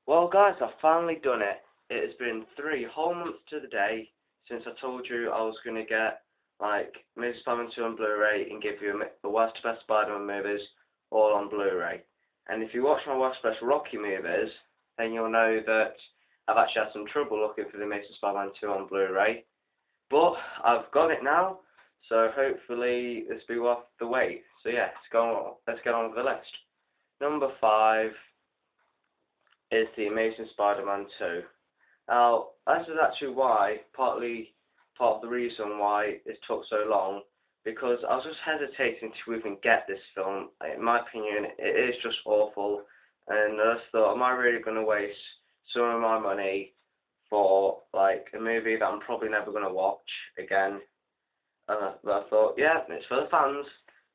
Well, guys, I've finally done it. It has been 3 whole months to the day since I told you I was going to get, like, Amazing Spider-Man 2 on Blu-ray and give you the worst to best Spider-Man movies all on Blu-ray. And if you watch my worst special Rocky movies, then you'll know that I've actually had some trouble looking for the Amazing Spider-Man 2 on Blu-ray. But I've got it now, so hopefully this will be worth the wait. So yeah, let's get on with the list. Number 5 is The Amazing Spider-Man 2. Now, this is actually why, partly part of the reason why it took so long, because I was just hesitating to even get this film. In my opinion, it is just awful, and I just thought, am I really going to waste some of my money for, like, a movie that I'm probably never going to watch again? But I thought, yeah, it's for the fans.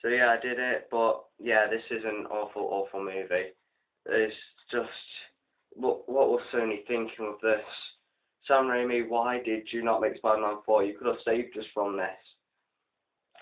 So yeah, I did it, but yeah, this is an awful, awful movie. It's just, what was Sony thinking with this? Sam Raimi, why did you not make Spider-Man 4? You could have saved us from this.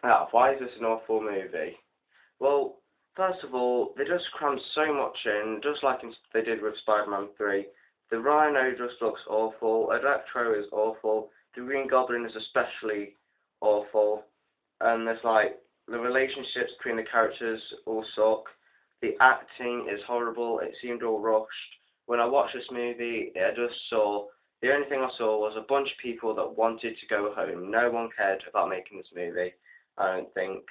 Now, why is this an awful movie? Well, first of all, they just crammed so much in, just like they did with Spider-Man 3. The Rhino just looks awful, Electro is awful, the Green Goblin is especially awful, and there's like, the relationships between the characters all suck, the acting is horrible, it seemed all rushed. When I watched this movie, the only thing I saw was a bunch of people that wanted to go home. No one cared about making this movie, I don't think.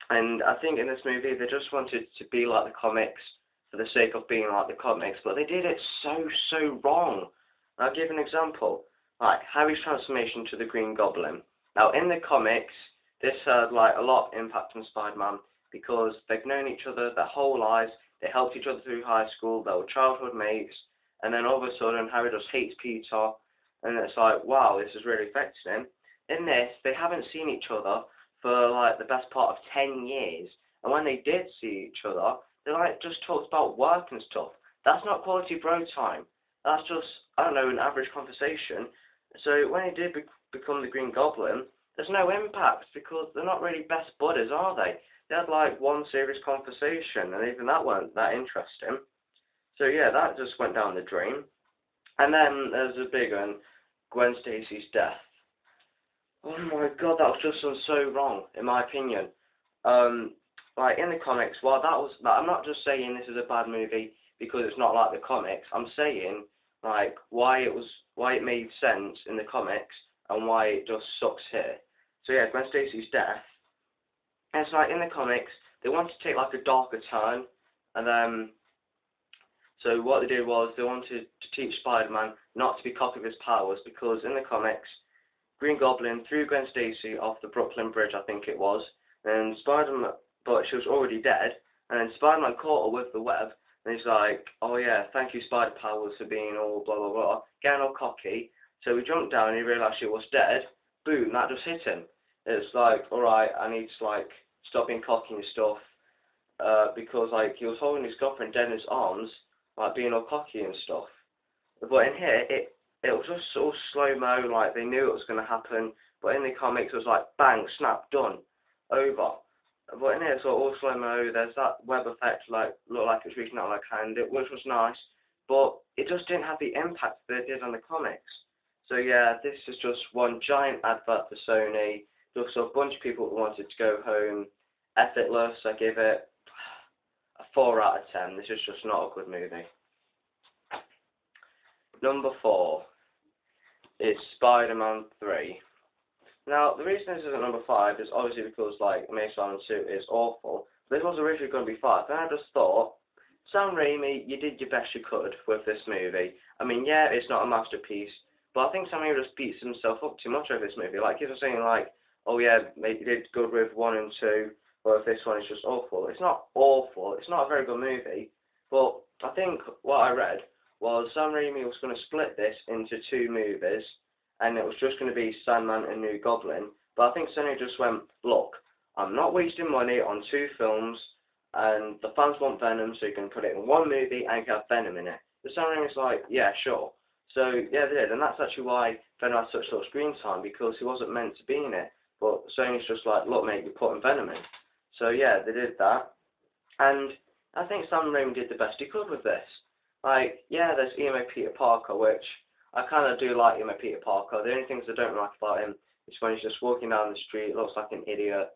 And I think in this movie they just wanted to be like the comics for the sake of being like the comics, but they did it so wrong. I'll give an example, like Harry's transformation to the Green Goblin. Now in the comics, this had like a lot of impact on Spider-Man because they've known each other their whole lives, they helped each other through high school, they were childhood mates, and then all of a sudden Harry just hates Peter, and it's like, wow, this is really affecting him. In this, they haven't seen each other for like the best part of 10 years. And when they did see each other, they like just talked about work and stuff. That's not quality bro time. That's just, I don't know, an average conversation. So when he did become the Green Goblin, there's no impact because they're not really best buddies, are they? They had like one serious conversation, and even that weren't that interesting. So yeah, that just went down the drain. And then there's a big one, Gwen Stacy's death. Oh my god, that was just done so wrong, in my opinion. Like in the comics, well, I'm not just saying this is a bad movie because it's not like the comics. I'm saying like why it made sense in the comics and why it just sucks here. So yeah, Gwen Stacy's death. And it's like in the comics, they wanted to take like a darker turn, and then so what they did was they wanted to teach Spider-Man not to be cocky of his powers because in the comics Green Goblin threw Gwen Stacy off the Brooklyn Bridge, I think it was, and Spider-Man, but she was already dead, and then Spider-Man caught her with the web, and he's like, oh yeah, thank you Spider Powers for being all blah blah blah, getting all cocky, so he jumped down and he realised she was dead, boom, that just hit him. It's like, alright, I need to like, stop being cocky and stuff, because like, he was holding his girlfriend dead in his arms, like being all cocky and stuff. But in here, it was just sort of slow-mo, like they knew it was going to happen, but in the comics it was like, bang, snap, done, over. But in here it's all slow-mo, there's that web effect, like, looked like it's reaching out like a hand, which was nice, but it just didn't have the impact that it did on the comics. So yeah, this is just one giant advert for Sony, just a bunch of people that wanted to go home, effortless, I give it a 4 out of 10, this is just not a good movie. Number 4 is Spider-Man 3. Now, the reason this isn't number 5 is obviously because, like, Amazing Spider-Man 2 is awful. This was originally going to be 5, and I just thought, Sam Raimi, you did your best you could with this movie. I mean, yeah, it's not a masterpiece, but I think Sam Raimi just beats himself up too much over this movie. Like, he was saying, like, oh yeah, you did good with 1 and 2, or if this one is just awful. It's not awful, it's not a very good movie, but I think what I read was Sam Raimi was going to split this into 2 movies, and it was just going to be Sandman and New Goblin. But I think Sony just went, look, I'm not wasting money on 2 films, and the fans want Venom, so you can put it in 1 movie and you can have Venom in it. The Sam Raimi's like, yeah, sure. So yeah, they did, and that's actually why Venom had such little screen time, because he wasn't meant to be in it. But Sony's just like, look, mate, you're putting Venom in. So yeah, they did that, and I think Sam Raimi did the best he could with this. Like, yeah, there's emo Peter Parker, which I kind of do like emo Peter Parker. The only things I don't like about him is when he's just walking down the street, looks like an idiot.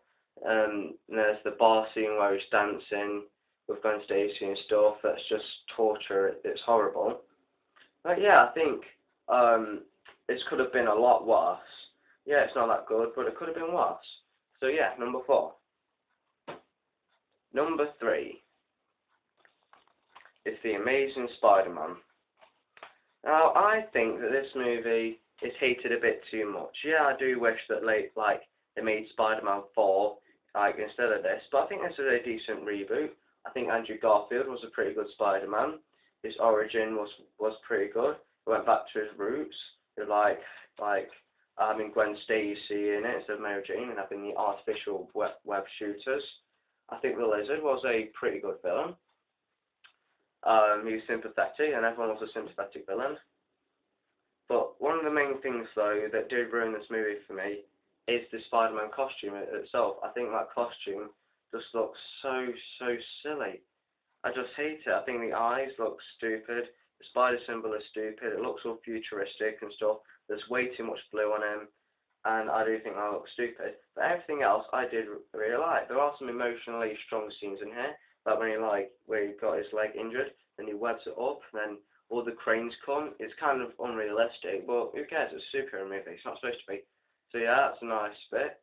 And there's the bar scene where he's dancing with Gwen Stacy and stuff. That's just torture. It's horrible. But yeah, I think this could have been a lot worse. Yeah, it's not that good, but it could have been worse. So yeah, number 4. Number 3 is The Amazing Spider-Man. Now, I think that this movie is hated a bit too much. Yeah, I do wish that they made Spider-Man 4 instead of this, but I think this is a decent reboot. I think Andrew Garfield was a pretty good Spider-Man. His origin was pretty good. He went back to his roots, with having Gwen Stacy in it instead of Mary Jane and having the artificial web shooters. I think the Lizard was a pretty good villain. He was sympathetic, and everyone was a sympathetic villain. But one of the main things, though, that did ruin this movie for me is the Spider-Man costume itself. I think that costume just looks so silly. I just hate it. I think the eyes look stupid. The spider symbol is stupid. It looks all futuristic and stuff. There's way too much blue on him, and I do think that looks stupid. But everything else I did really like. There are some emotionally strong scenes in here, like where he got his leg injured, then he webs it up, and then all the cranes come. It's kind of unrealistic, but who cares? It's a superhero movie. It's not supposed to be. So yeah, that's a nice bit.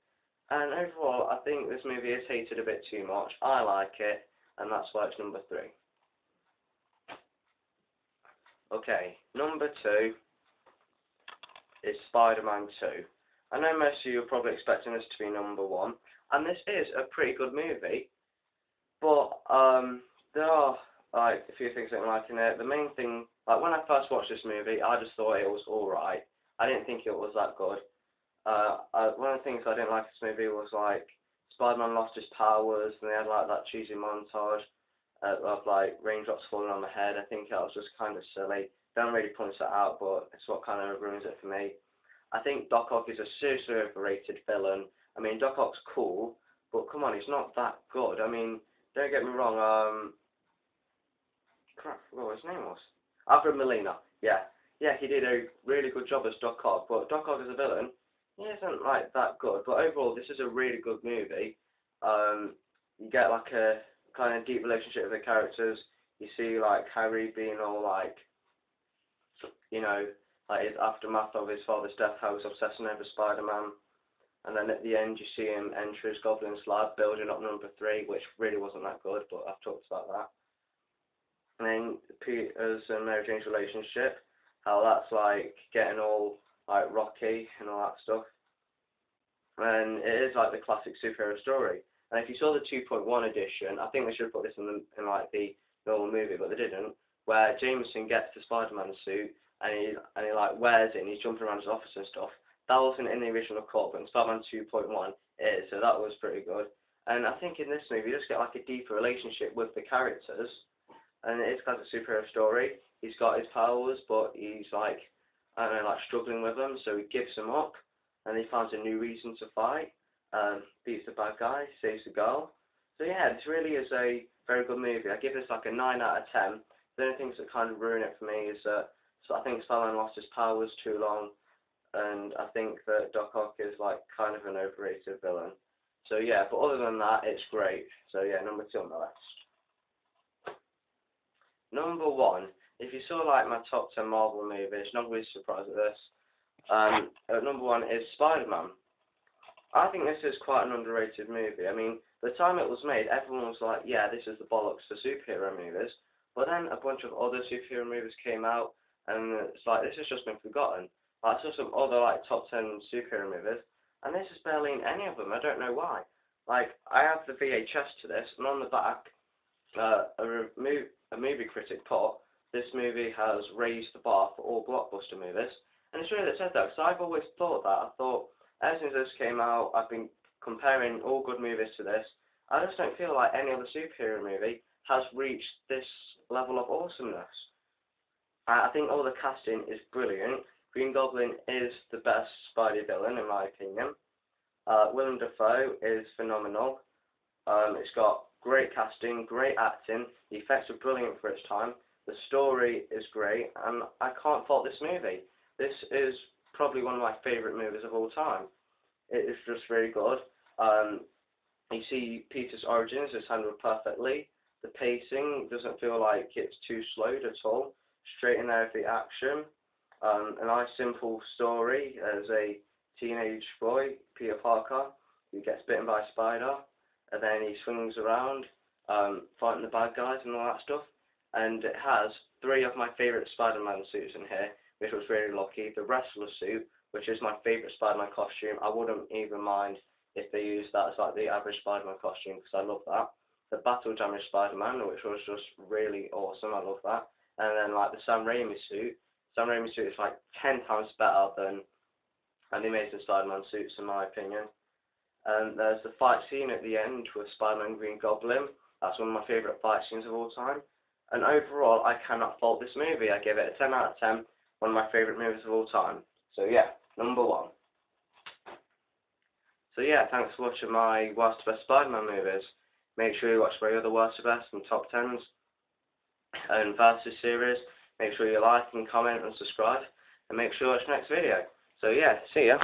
And overall, I think this movie is hated a bit too much. I like it, and that's why it's number 3. Okay, number 2 is Spider-Man 2. I know most of you are probably expecting this to be number 1, and this is a pretty good movie, but there are a few things I don't like in it. The main thing, when I first watched this movie, I just thought it was alright. I didn't think it was that good. One of the things I didn't like this movie was Spider-Man lost his powers, and they had that cheesy montage of raindrops falling on the head. I think that was just kind of silly. Don't really point that out, but it's what kind of ruins it for me. I think Doc Ock is a seriously overrated villain. I mean, Doc Ock's cool, but come on, he's not that good. I mean, don't get me wrong. Crap, I forgot what his name was. Alfred Molina. Yeah, he did a really good job as Doc Ock, but Doc Ock as a villain, he isn't that good. But overall, this is a really good movie. You get a kind of deep relationship with the characters. You see Harry being all his aftermath of his father's death, how he's obsessing over Spider-Man. And then at the end, you see him enter his Goblin's lab, building up number 3, which really wasn't that good, but I've talked about that. And then Peter's and Mary Jane's relationship, how that's getting all rocky and all that stuff. And it is the classic superhero story. And if you saw the 2.1 edition, I think they should have put this in the normal movie, but they didn't. Where Jameson gets the Spider-Man suit and he wears it and he's jumping around his office and stuff. That wasn't in the original cut, but in Spider-Man 2.1 it is, so that was pretty good. And I think in this movie you just get a deeper relationship with the characters, and it is kind of a superhero story. He's got his powers, but he's struggling with them, so he gives them up, and he finds a new reason to fight. Beats the bad guy, saves the girl. So yeah, this really is a very good movie. I give this a 9 out of 10. The only things that kind of ruin it for me is that I think Spider-Man lost his powers too long, and I think that Doc Ock is kind of an overrated villain. So yeah, but other than that, it's great. So yeah, number 2 on the list. Number 1, if you saw my top 10 Marvel movies, not really surprised at this. Number 1 is Spider-Man. I think this is quite an underrated movie. I mean, the time it was made, everyone was like, yeah, this is the bollocks for superhero movies. But then a bunch of other superhero movies came out, and it's this has just been forgotten. I saw some other top 10 superhero movies, and this is barely in any of them. I don't know why. I have the VHS to this, and on the back, a movie critic put, this movie has raised the bar for all blockbuster movies. And it's really that said that, because I've always thought that. I thought, ever since this came out, I've been comparing all good movies to this. I just don't feel like any other superhero movie has reached this level of awesomeness. I think all the casting is brilliant. Green Goblin is the best Spidey villain, in my opinion. Willem Dafoe is phenomenal. It's got great casting, great acting. The effects are brilliant for its time. The story is great, and I can't fault this movie. This is probably one of my favourite movies of all time. It is just very good. You see Peter's origins is handled perfectly. The pacing doesn't feel like it's too slowed at all. Straight in there with the action. A nice simple story as a teenage boy, Peter Parker, who gets bitten by a spider, and then he swings around, fighting the bad guys and all that stuff. And it has 3 of my favourite Spider-Man suits in here, which was really lucky. The wrestler suit, which is my favourite Spider-Man costume. I wouldn't even mind if they used that as like the average Spider-Man costume, because I love that. The Battle Damage Spider-Man, which was just really awesome. I love that. And then like the Sam Raimi suit. Sam Raimi suit is like 10 times better than the Amazing Spider-Man suits, in my opinion. And there's the fight scene at the end with Spider-Man and Green Goblin. That's one of my favourite fight scenes of all time. And overall, I cannot fault this movie. I give it a 10 out of 10. One of my favourite movies of all time. So yeah, number 1. So yeah, thanks for watching my worst to best Spider-Man movies. Make sure you watch my other worst to best and top 10s and versus series. Make sure you like and comment and subscribe. And make sure you watch the next video. So yeah, see ya.